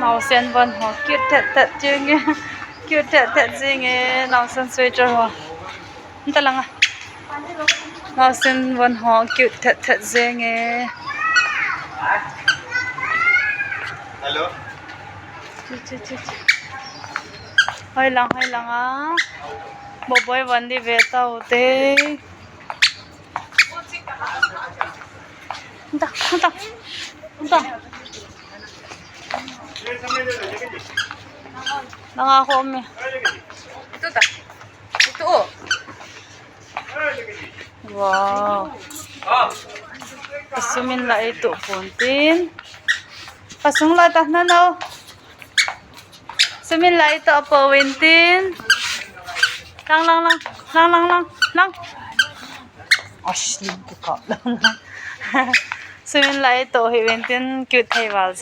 hào sen vân họ cute thật thật chứ nghe cute thật thật gì nghe nào sân suy cho họ không ta lăng à hào sen vân họ cute thật thật gì nghe Hello. hơi lăng á bộ boy vẫn đi về tàu thế không ta nang ako mi Ito ta. Ito oh. wow pasumin la ito puntin pasung la ta na no sumin la ito apa wintin lang ash limpo ka lang sumin la ito hi wintin cute hay wal